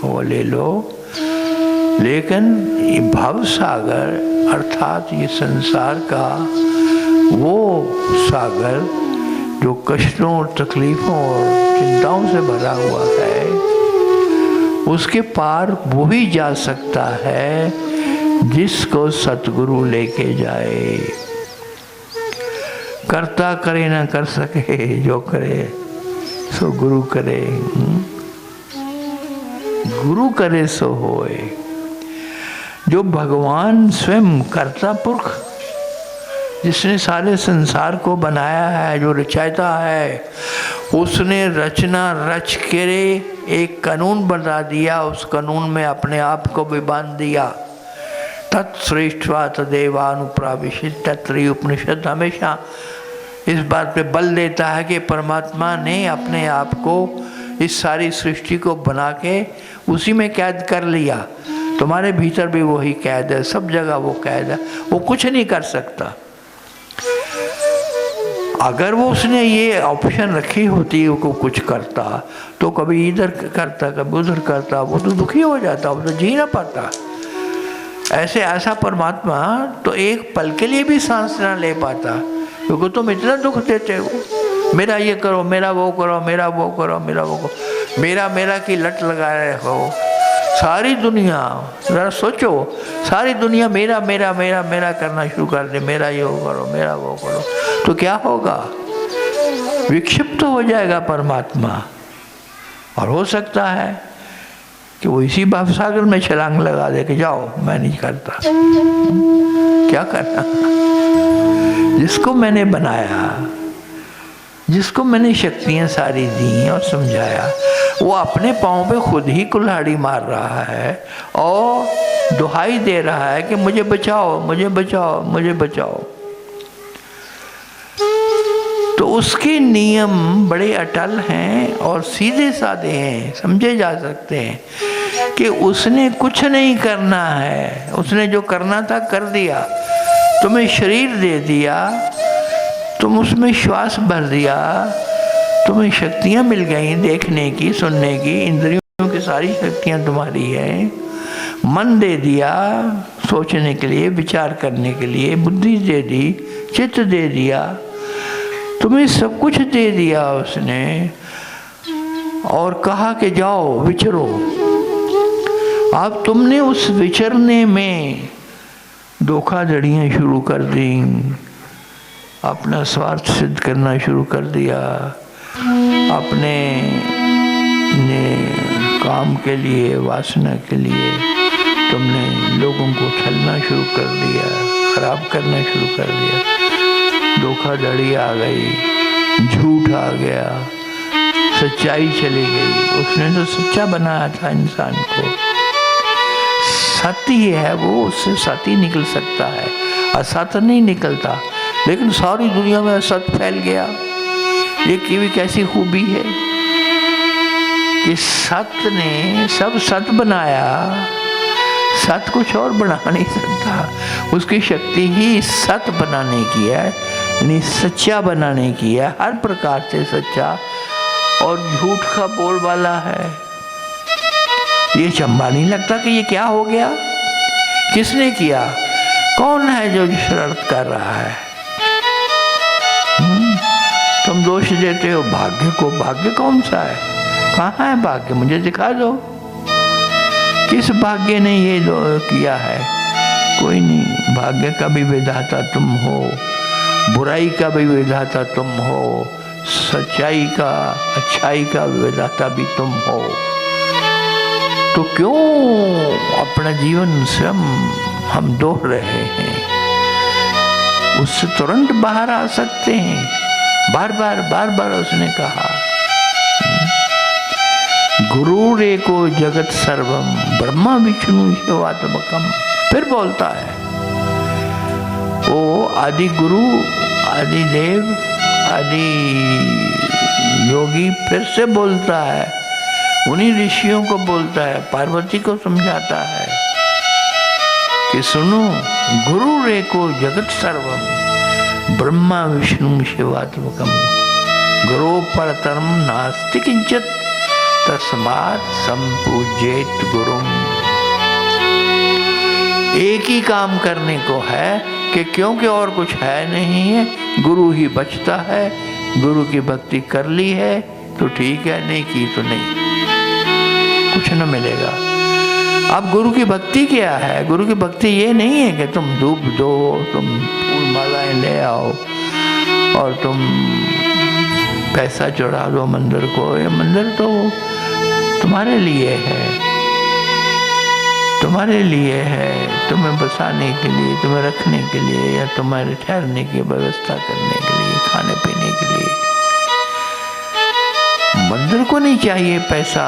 वो ले लो, लेकिन ये भव सागर अर्थात ये संसार का वो सागर जो कष्टों और तकलीफों और चिंताओं से भरा हुआ है, उसके पार वो ही जा सकता है जिसको सतगुरु लेके जाए। करता करे ना कर सके, जो करे सो गुरु करे, गुरु करे सो होए। जो भगवान स्वयं कर्ता पुरख, जिसने सारे संसार को बनाया है, जो रचयिता है, उसने रचना रच के एक कानून बना दिया, उस कानून में अपने आप को भी बांध दिया। तत्श्रेष्ठवा तदेवानुप्राविशित, तत्री उपनिषद हमेशा इस बात पे बल देता है कि परमात्मा ने अपने आप को इस सारी सृष्टि को बना के उसी में कैद कर लिया। तुम्हारे भीतर भी वही कैद है, सब जगह वो कैद है, वो कुछ नहीं कर सकता। अगर वो उसने ये ऑप्शन रखी होती वो कुछ करता, तो कभी इधर करता कभी उधर करता, वो तो दुखी हो जाता, वो तो जी ना पाता। ऐसा परमात्मा तो एक पल के लिए भी सांस ना ले पाता, क्योंकि तुम इतना दुख देते हो, मेरा ये करो, मेरा वो करो, मेरा वो करो, मेरा वो करो, मेरा की लट लगा रहे हो। सारी दुनिया, जरा सोचो, सारी दुनिया मेरा मेरा मेरा मेरा करना शुरू कर दे, मेरा ये करो, मेरा वो करो, तो क्या होगा? विक्षिप्त हो जाएगा परमात्मा। और हो सकता है कि वो इसी भवसागर में छलांग लगा दे कि जाओ, मैं नहीं करता। क्या करना? जिसको मैंने बनाया, जिसको मैंने शक्तियां सारी दी और समझाया, वो अपने पाँव पे खुद ही कुल्हाड़ी मार रहा है और दुहाई दे रहा है कि मुझे बचाओ, मुझे बचाओ, मुझे बचाओ। तो उसके नियम बड़े अटल हैं और सीधे साधे हैं, समझे जा सकते हैं कि उसने कुछ नहीं करना है, उसने जो करना था कर दिया। तुम्हें शरीर दे दिया, तुम उसमें श्वास भर दिया, तुम्हें शक्तियाँ मिल गई देखने की, सुनने की, इंद्रियों की सारी शक्तियाँ तुम्हारी हैं। मन दे दिया सोचने के लिए, विचार करने के लिए, बुद्धि दे दी, चित्त दे दिया, तुम्हें सब कुछ दे दिया उसने, और कहा कि जाओ विचरो। अब तुमने उस विचरने में धोखाधड़ियाँ शुरू कर दी, अपना स्वार्थ सिद्ध करना शुरू कर दिया, अपने काम के लिए, वासना के लिए तुमने लोगों को छलना शुरू कर दिया, खराब करना शुरू कर दिया। धोखाधड़ी आ गई, झूठ आ गया, सच्चाई चली गई। उसने तो सच्चा बनाया था इंसान को, सत्य ही है वो, उससे सत्य निकल सकता है, असत्य नहीं निकलता। लेकिन सारी दुनिया में असत्य फैल गया। ये भी कैसी खूबी है कि सत्य ने सब सत्य बनाया, सत्य कुछ और बना नहीं सकता। उसकी शक्ति ही सत्य बनाने की है, यानी सच्चा बनाने की है, हर प्रकार से सच्चा, और झूठ का बोलबाला है। ये चंबा नहीं लगता कि ये क्या हो गया, किसने किया, कौन है जो शरारत कर रहा है? तुम दोष देते हो भाग्य को। भाग्य कौन सा है? कहाँ है भाग्य? मुझे दिखा दो। किस भाग्य ने ये किया है? कोई नहीं। भाग्य का भी विधाता तुम हो, बुराई का भी विधाता तुम हो, सच्चाई का, अच्छाई का विधाता भी तुम हो। तो क्यों अपना जीवन स्वयं हम दोह रहे हैं? उससे तुरंत बाहर आ सकते हैं। बार बार उसने कहा, गुरु रेको जगत सर्वम ब्रह्मा विष्णु शिवात्मकम। फिर बोलता है वो आदि गुरु, आदि देव, आदि योगी, फिर से बोलता है, उन्हीं ऋषियों को बोलता है, पार्वती को समझाता है कि सुनो, गुरु रेको जगत सर्वम ब्रह्मा विष्णु शिवात्मकम, गुरु परतरम नास्ति किंचित तस्मात् संपूज्येत गुरुम। एक ही काम करने को है कि क्योंकि और कुछ है नहीं है, गुरु ही बचता है। गुरु की भक्ति कर ली है तो ठीक है, नहीं की तो नहीं, कुछ न मिलेगा। अब गुरु की भक्ति क्या है? गुरु की भक्ति ये नहीं है कि तुम धूप दो, तुम फूल मालाएं ले आओ और तुम पैसा चढ़ा दो मंदिर को। ये मंदिर तो तुम्हारे लिए है, तुम्हारे लिए है, तुम्हें बसाने के लिए, तुम्हें रखने के लिए, या तुम्हारे ठहरने की व्यवस्था करने के लिए, खाने पीने के लिए। मंदिर को नहीं चाहिए पैसा।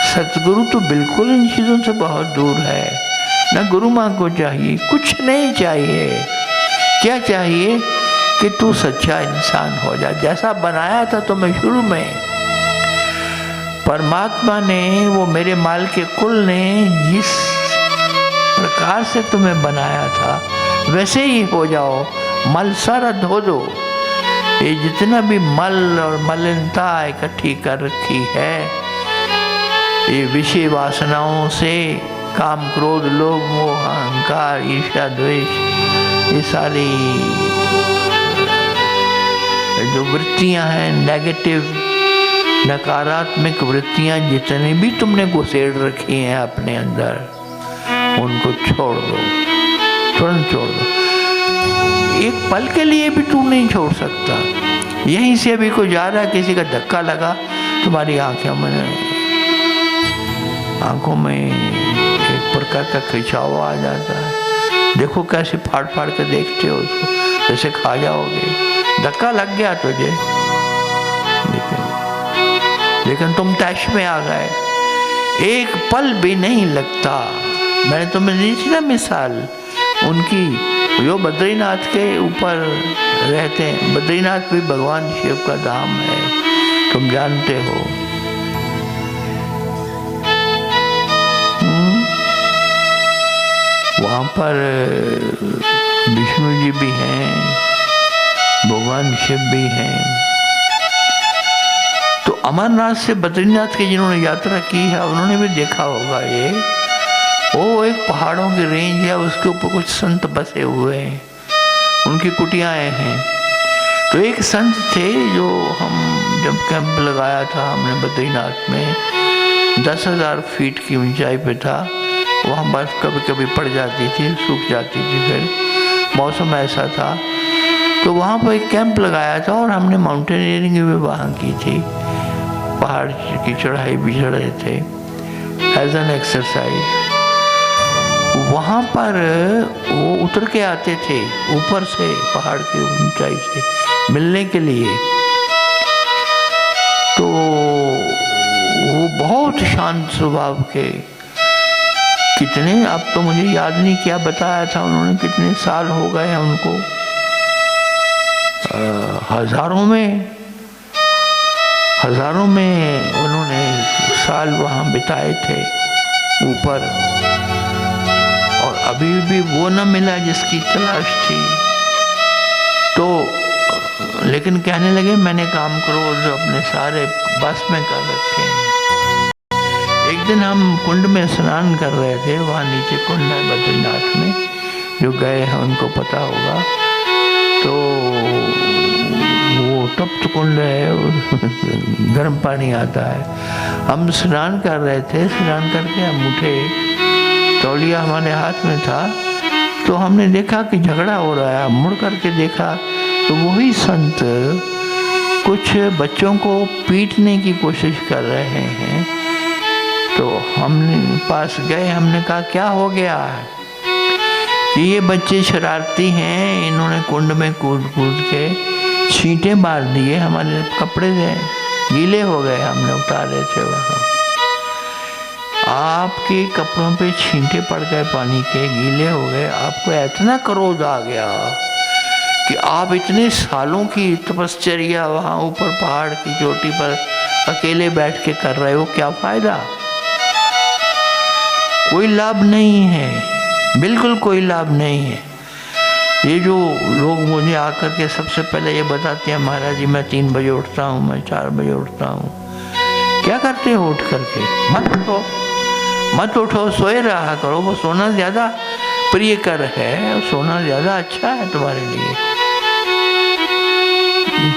सतगुरु तो बिल्कुल इन चीज़ों से बहुत दूर है। ना गुरु माँ को चाहिए, कुछ नहीं चाहिए। क्या चाहिए? कि तू सच्चा इंसान हो जा, जैसा बनाया था तुम्हें शुरू में। परमात्मा ने, वो मेरे माल के कुल ने जिस प्रकार से तुम्हें बनाया था वैसे ही हो जाओ। मल सारा धो दो। ये जितना भी मल और मलिनता इकट्ठी कर रखी है, ये विषय वासनाओं से, काम क्रोध लोभ मोह अहंकार ईर्ष्या द्वेष, ये सारी जो वृत्तियां हैं, नेगेटिव नकारात्मक वृत्तियां जितनी भी तुमने घुसेड़ रखी हैं अपने अंदर, उनको छोड़ दो, तुरंत छोड़ दो। एक पल के लिए भी तू नहीं छोड़ सकता। यहीं से अभी कोई जा रहा है, किसी का धक्का लगा, तुम्हारी आंखों में एक प्रकार का खिंचाव आ जाता है। देखो कैसे फाड़ फाड़ के देखते हो उसको, जैसे खा जाओगे। धक्का लग गया तुझे, लेकिन तुम तैश में आ गए। एक पल भी नहीं लगता। मैंने तुम्हें दी थी ना मिसाल उनकी, जो बद्रीनाथ के ऊपर रहते हैं। बद्रीनाथ भी भगवान शिव का धाम है, तुम जानते हो। वहाँ पर विष्णु जी भी हैं, भगवान शिव भी हैं। तो अमरनाथ से बद्रीनाथ की जिन्होंने यात्रा की है, उन्होंने भी देखा होगा। ये वो एक पहाड़ों की रेंज है, उसके ऊपर कुछ संत बसे हुए हैं, उनकी कुटियाएं हैं। तो एक संत थे जो हम जब कैंप लगाया था हमने बद्रीनाथ में, 10,000 फीट की ऊंचाई पे था। वहाँ बर्फ कभी कभी पड़ जाती थी, सूख जाती थी, फिर मौसम ऐसा था। तो वहाँ पर एक कैंप लगाया था और हमने माउंटेनियरिंग भी वहाँ की थी। पहाड़ की चढ़ाई भी चढ़ रहे थे एज एन एक्सरसाइज। वहाँ पर वो उतर के आते थे ऊपर से, पहाड़ की ऊंचाई से मिलने के लिए। तो वो बहुत शांत स्वभाव के, कितने, अब तो मुझे याद नहीं क्या बताया था उन्होंने, कितने साल हो गए हैं उनको, हजारों में उन्होंने साल वहाँ बिताए थे ऊपर। और अभी भी वो न मिला जिसकी तलाश थी। तो लेकिन कहने लगे मैंने काम करो जो अपने सारे बस में कर रखे हैं। एक दिन हम कुंड में स्नान कर रहे थे, वहाँ नीचे कुंड है बद्रीनाथ में, जो गए हैं उनको पता होगा। तो वो तप्त कुंड है, गर्म पानी आता है। हम स्नान कर रहे थे, स्नान करके हम उठे, तौलिया हमारे हाथ में था। तो हमने देखा कि झगड़ा हो रहा है। मुड़ करके देखा तो वही संत कुछ बच्चों को पीटने की कोशिश कर रहे हैं। तो हमने पास गए, हमने कहा क्या हो गया कि ये बच्चे शरारती हैं, इन्होंने कुंड में कूद कूद के छींटे मार दिए, हमारे कपड़े से गीले हो गए, हमने उतारे थे वहाँ। आपके कपड़ों पे छींटे पड़ गए, पानी के गीले हो गए, आपको इतना क्रोध आ गया कि आप इतने सालों की तपश्चर्या वहाँ ऊपर पहाड़ की चोटी पर अकेले बैठ के कर रहे हो, क्या फायदा? कोई लाभ नहीं है, बिल्कुल कोई लाभ नहीं है। ये जो लोग मुझे आकर के सबसे पहले ये बताते हैं महाराज जी मैं 3 बजे उठता हूँ, मैं 4 बजे उठता हूँ, क्या करते हो उठ करके? मत उठो, सोए रहा करो। वो सोना ज्यादा प्रियकर है, सोना ज्यादा अच्छा है तुम्हारे लिए।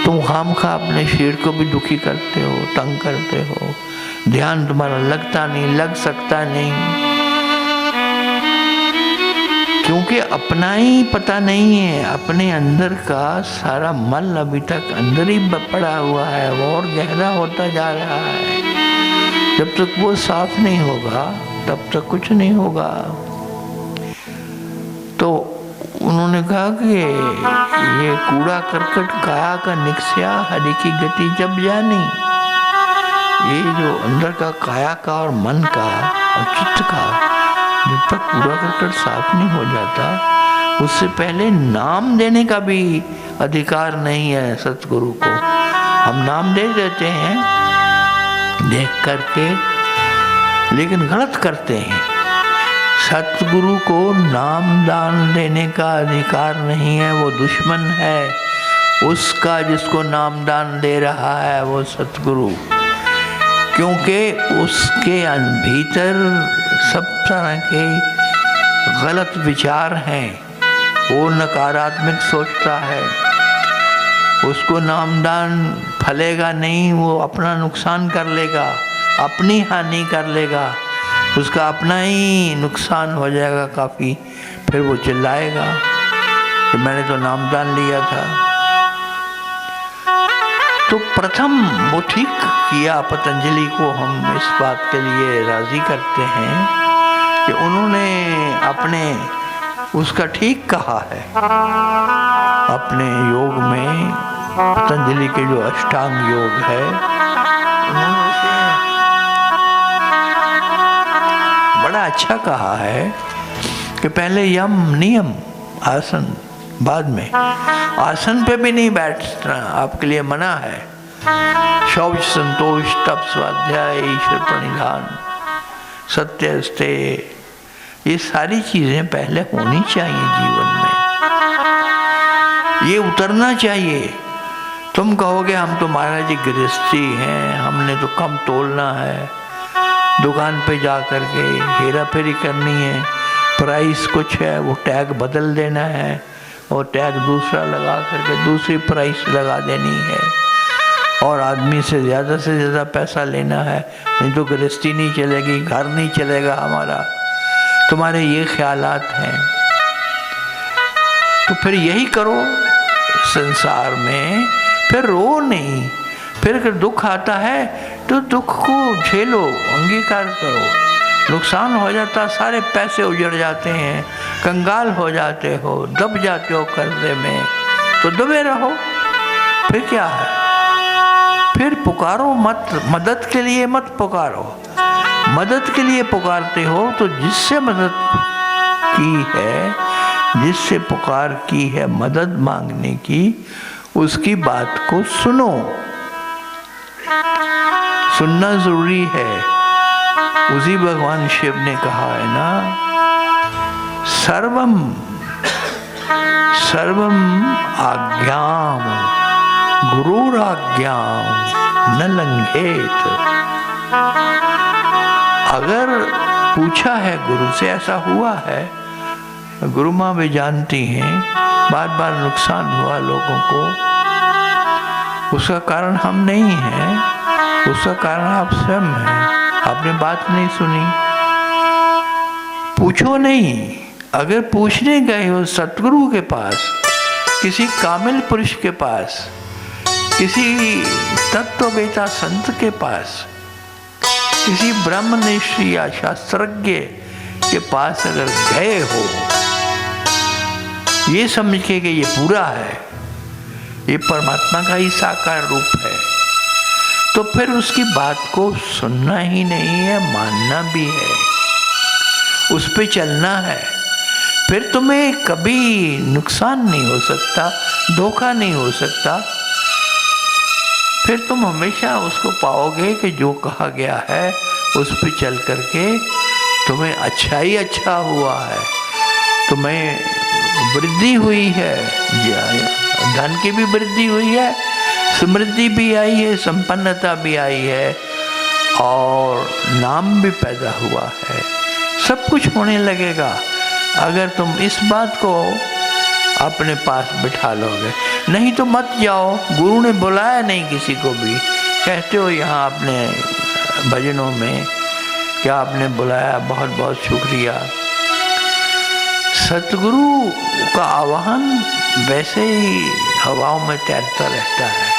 तुम खामखा अपने शरीर को भी दुखी करते हो, तंग करते हो। ध्यान तुम्हारा लगता नहीं, लग सकता नहीं, क्योंकि अपना ही पता नहीं है। अपने अंदर का सारा मल अभी तक अंदर ही पड़ा हुआ है, वो और गहरा होता जा रहा है। जब तक वो साफ नहीं होगा तब तक कुछ नहीं होगा। तो उन्होंने कहा कि ये कूड़ा करकट काया का निकस्या हरि की गति जब जानी। ये जो अंदर का काया का और मन का और चित्त का जब तक कूड़ा करकट साफ नहीं हो जाता, उससे पहले नाम देने का भी अधिकार नहीं है सतगुरु को। हम नाम दे देते हैं देख करके, लेकिन गलत करते हैं। सतगुरु को नाम दान देने का अधिकार नहीं है, वो दुश्मन है उसका जिसको नाम दान दे रहा है वो सतगुरु। क्योंकि उसके भीतर सब तरह के गलत विचार हैं, वो नकारात्मक सोचता है। उसको नामदान फलेगा नहीं, वो अपना नुकसान कर लेगा, अपनी हानि कर लेगा, उसका अपना ही नुकसान हो जाएगा काफ़ी। फिर वो चिल्लाएगा कि मैंने तो नामदान लिया था। तो प्रथम वो ठीक किया, पतंजलि को हम इस बात के लिए राज़ी करते हैं कि उन्होंने अपने उसका ठीक कहा है। अपने योग में पतंजलि के जो अष्टांग योग है, उन्होंने उसे बड़ा अच्छा कहा है कि पहले यम नियम आसन, बाद में आसन पे भी नहीं बैठना आपके लिए मना है। शौच, संतोष, तप, स्वाध्याय, ईश्वर प्रणिधान, सत्य, स्तेय, ये सारी चीजें पहले होनी चाहिए जीवन में। ये उतरना चाहिए। तुम कहोगे हम तो महाराज जी गृहस्थी हैं, हमने तो कम तोलना है, दुकान पे जा कर के हेरा फेरी करनी है, प्राइस कुछ है वो टैग बदल देना है और टैग दूसरा लगा करके दूसरी प्राइस लगा देनी है और आदमी से ज़्यादा पैसा लेना है, नहीं तो गृहस्थी नहीं चलेगी, घर नहीं चलेगा हमारा। तुम्हारे ये ख्यालात हैं तो फिर यही करो संसार में, फिर रो नहीं। फिर अगर दुख आता है तो दुख को झेलो, अंगीकार करो। नुकसान हो जाता, सारे पैसे उजड़ जाते हैं, कंगाल हो जाते हो, दब जाते हो कर्जे में, तो दबे रहो। फिर क्या है? फिर पुकारो मत, मदद के लिए मत पुकारो। मदद के लिए पुकारते हो तो जिससे मदद की है, जिससे पुकार की है मदद मांगने की, उसकी बात को सुनो। सुनना जरूरी है। उसी भगवान शिव ने कहा है ना, सर्वम सर्वम आज्ञाम गुरुराज्ञाम न लंघेत। अगर पूछा है गुरु से, ऐसा हुआ है, गुरु माँ भी जानती हैं, बार बार नुकसान हुआ लोगों को, उसका कारण हम नहीं हैं, उसका कारण आप स्वयं हैं। आपने बात नहीं सुनी, पूछो नहीं। अगर पूछने गए हो सतगुरु के पास, किसी कामिल पुरुष के पास, किसी तत्ववेता संत के पास, किसी ब्रह्मनिष्ठ या शास्त्रज्ञ के पास अगर गए हो, ये समझ के कि ये पूरा है, ये परमात्मा का ही साकार रूप है, तो फिर उसकी बात को सुनना ही नहीं है, मानना भी है, उस पे चलना है। फिर तुम्हें कभी नुकसान नहीं हो सकता, धोखा नहीं हो सकता। फिर तुम हमेशा उसको पाओगे कि जो कहा गया है उस पे चल करके तुम्हें अच्छा ही अच्छा हुआ है, तुम्हें वृद्धि हुई है, धन की भी वृद्धि हुई है, समृद्धि भी आई है, संपन्नता भी आई है, और नाम भी पैदा हुआ है, सब कुछ होने लगेगा अगर तुम इस बात को अपने पास बिठा लोगे। नहीं तो मत जाओ, गुरु ने बुलाया नहीं किसी को भी, कहते हो यहाँ अपने भजनों में क्या आपने बुलाया, बहुत बहुत शुक्रिया। सतगुरु का आह्वान वैसे ही हवाओं में तैरता रहता है,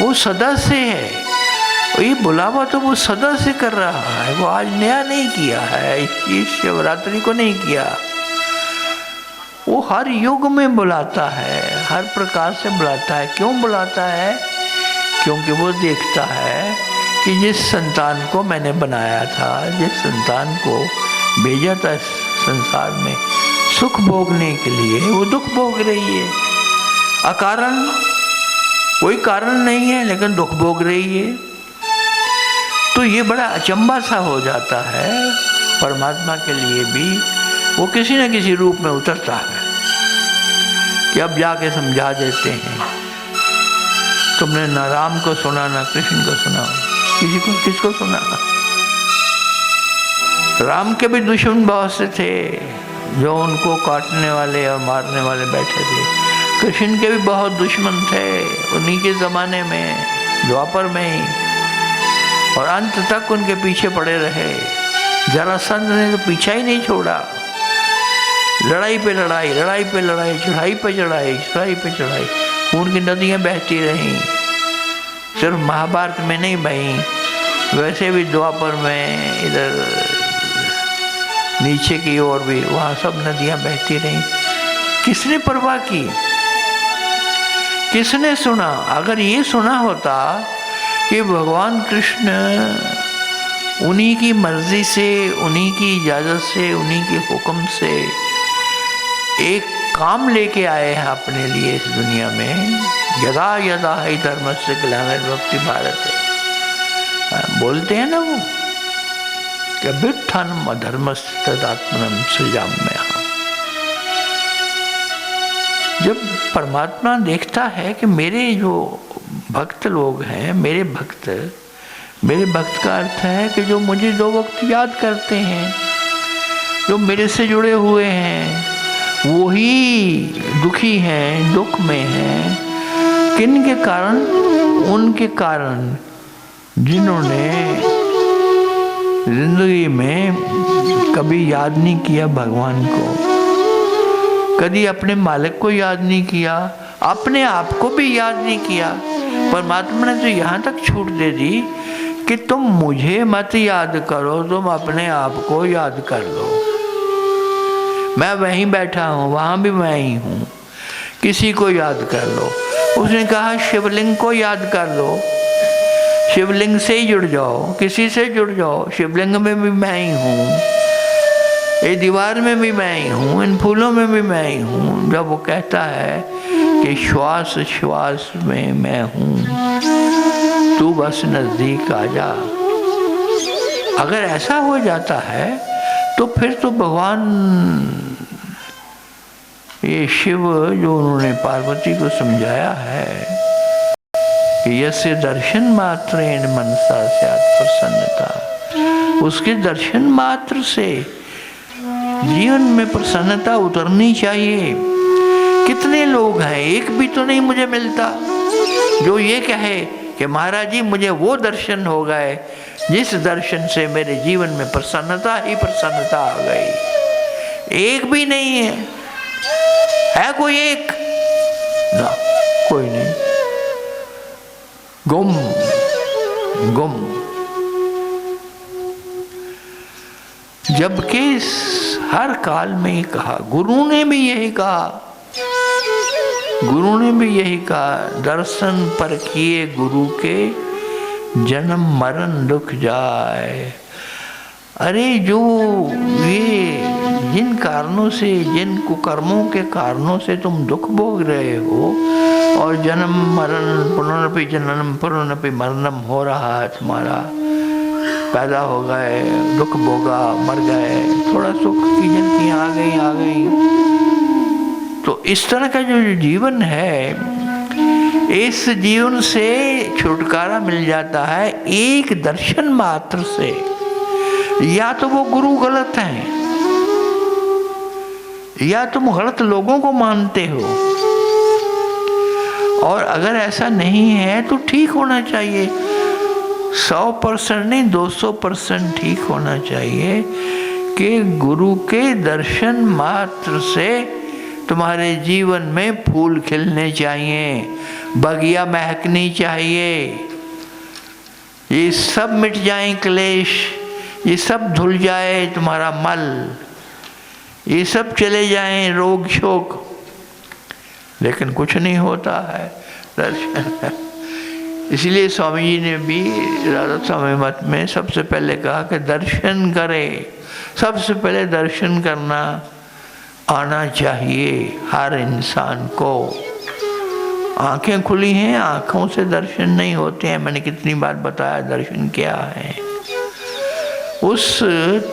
वो सदा से है, ये बुलावा तो वो सदा से कर रहा है, वो आज नया नहीं किया है, इस शिवरात्रि को नहीं किया, वो हर युग में बुलाता है, हर प्रकार से बुलाता है। क्यों बुलाता है? क्योंकि वो देखता है कि जिस संतान को मैंने बनाया था, जिस संतान को भेजा था संसार में सुख भोगने के लिए, वो दुख भोग रही है अकारण, कोई कारण नहीं है लेकिन दुख भोग रही है। तो ये बड़ा अचंभा सा हो जाता है परमात्मा के लिए भी, वो किसी न किसी रूप में उतरता है कि अब जाके समझा देते हैं। तुमने ना राम को सुना ना कृष्ण को सुना, किसको सुना? राम के भी दुश्मन बहुत से थे जो उनको काटने वाले और मारने वाले बैठे थे, कृष्ण के भी बहुत दुश्मन थे उन्हीं के ज़माने में, द्वापर में ही, और अंत तक उनके पीछे पड़े रहे। जरासंध ने तो पीछा ही नहीं छोड़ा, लड़ाई पे लड़ाई, लड़ाई पे लड़ाई, चढ़ाई पे चढ़ाई, चढ़ाई पे चढ़ाई, खून की नदियाँ बहती रहीं। सिर्फ महाभारत में नहीं बहीं, वैसे भी द्वापर में इधर नीचे की ओर भी वहाँ सब नदियाँ बहती रहीं। किसने परवाह की? किसने सुना? अगर ये सुना होता कि भगवान कृष्ण उन्हीं की मर्जी से, उन्हीं की इजाज़त से, उन्हीं के हुक्म से एक काम लेके आए हैं अपने लिए इस दुनिया में, यदा यदा ही धर्मस्य ग्लानिर्भवति भारत, बोलते हैं ना वो कि अभ्युत्थानम् अधर्मस्य तदात्मनं सृजाम्यहम्। जब परमात्मा देखता है कि मेरे जो भक्त लोग हैं, मेरे भक्त का अर्थ है कि जो मुझे दो वक्त याद करते हैं, जो मेरे से जुड़े हुए हैं, वही दुखी हैं, दुख में हैं। किन के कारण? उनके कारण जिन्होंने जिंदगी में कभी याद नहीं किया भगवान को, कभी अपने मालिक को याद नहीं किया, अपने आप को भी याद नहीं किया। परमात्मा ने तो यहाँ तक छूट दे दी कि तुम मुझे मत याद करो, तुम अपने आप को याद कर लो। मैं वहीं बैठा हूँ, वहाँ भी मैं ही हूँ, किसी को याद कर लो। उसने कहा शिवलिंग को याद कर लो, शिवलिंग से ही जुड़ जाओ, किसी से जुड़ जाओ। शिवलिंग में भी मैं ही हूँ, ये दीवार में भी मैं ही हूँ, इन फूलों में भी मैं ही हूँ। जब वो कहता है कि श्वास श्वास में मैं हूँ, तू बस नजदीक आ जा, अगर ऐसा हो जाता है तो फिर तो भगवान ये शिव जो उन्होंने पार्वती को समझाया है कि यस्य दर्शन मात्रेण मनसा स्यात् प्रसन्नता, उसके दर्शन मात्र से जीवन में प्रसन्नता उतरनी चाहिए। कितने लोग हैं, एक भी तो नहीं मुझे मिलता जो ये कहे कि महाराज जी मुझे वो दर्शन हो गए जिस दर्शन से मेरे जीवन में प्रसन्नता ही प्रसन्नता आ गई। एक भी नहीं है कोई एक? ना, कोई नहीं, गुम गुम। जबकि हर काल में ही कहा, गुरु ने भी यही कहा, गुरु ने भी यही कहा, दर्शन पर किए गुरु के जन्म मरण रुक जाए। अरे जो ये जिन कारणों से, जिन कुकर्मों के कारणों से तुम दुख भोग रहे हो और जन्म मरण पुनरपि जननम पुनरपि मरणम हो रहा है तुम्हारा, पैदा हो गए, दुख भोगा, मर गए, थोड़ा सुख की झलकियाँ आ गई। तो इस तरह का जो जीवन है, इस जीवन से छुटकारा मिल जाता है एक दर्शन मात्र से। या तो वो गुरु गलत हैं, या तुम गलत लोगों को मानते हो, और अगर ऐसा नहीं है तो ठीक होना चाहिए। 100% नहीं, 200% ठीक होना चाहिए कि गुरु के दर्शन मात्र से तुम्हारे जीवन में फूल खिलने चाहिए, बगिया महकनी चाहिए, ये सब मिट जाए क्लेश, ये सब धुल जाए तुम्हारा मल, ये सब चले जाएं रोग शोक। लेकिन कुछ नहीं होता है दर्शन। इसलिए स्वामी जी ने भी राधा स्वामी मत में सबसे पहले कहा कि दर्शन करे, सबसे पहले दर्शन करना आना चाहिए हर इंसान को। आंखें खुली हैं, आंखों से दर्शन नहीं होते हैं। मैंने कितनी बार बताया दर्शन क्या है। उस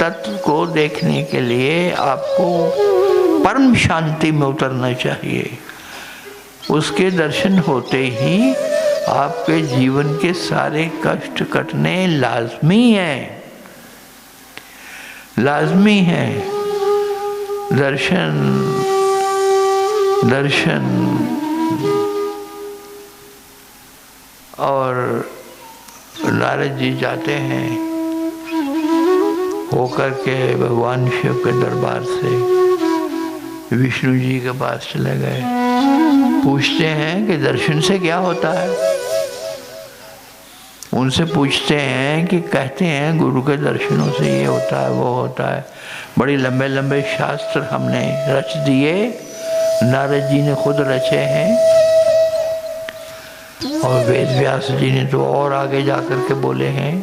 तत्व को देखने के लिए आपको परम शांति में उतरना चाहिए। उसके दर्शन होते ही आपके जीवन के सारे कष्ट कटने लाजमी हैं, लाजमी हैं। दर्शन दर्शन और नारद जी जाते हैं होकर के भगवान शिव के दरबार से विष्णु जी के पास चले गए। पूछते हैं कि दर्शन से क्या होता है। उनसे पूछते हैं कि कहते हैं गुरु के दर्शनों से ये होता है वो होता है। बड़े लंबे लंबे शास्त्र हमने रच दिए, नारद जी ने खुद रचे हैं, और वेद व्यास जी ने तो और आगे जाकर के बोले हैं।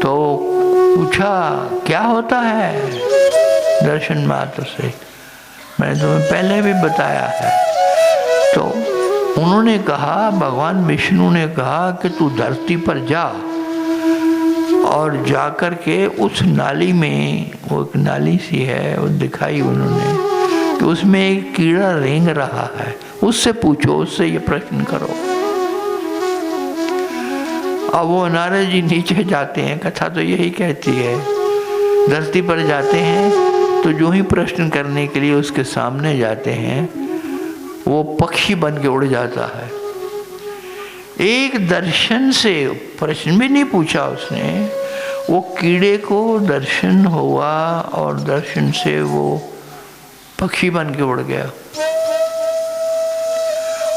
तो पूछा क्या होता है दर्शन मात्र से। मैंने तुम्हें पहले भी बताया है। तो उन्होंने कहा, भगवान विष्णु ने कहा कि तू धरती पर जा और जाकर के उस नाली में, वो एक नाली सी है वो दिखाई उन्होंने, कि उसमें एक कीड़ा रेंग रहा है, उससे पूछो, उससे ये प्रश्न करो। अब वो नारद जी नीचे जाते हैं, कथा तो यही कहती है। धरती पर जाते हैं तो जो ही प्रश्न करने के लिए उसके सामने जाते हैं, वो पक्षी बन के उड़ जाता है। एक दर्शन से, प्रश्न भी नहीं पूछा उसने, वो कीड़े को दर्शन हुआ और दर्शन से वो पक्षी बन के उड़ गया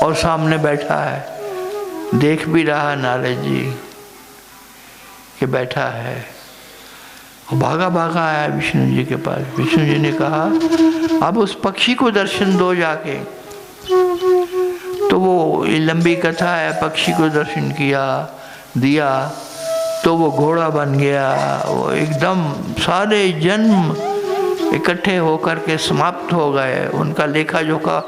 और सामने बैठा है, देख भी रहा नारद जी कि बैठा है। भागा भागा आया विष्णु जी के पास। विष्णु जी ने कहा अब उस पक्षी को दर्शन दो जाके। तो वो ये लंबी कथा है, पक्षी को दर्शन किया, दिया, तो वो घोड़ा बन गया। वो एकदम सारे जन्म इकट्ठे होकर के समाप्त हो गए, उनका लेखा जोखा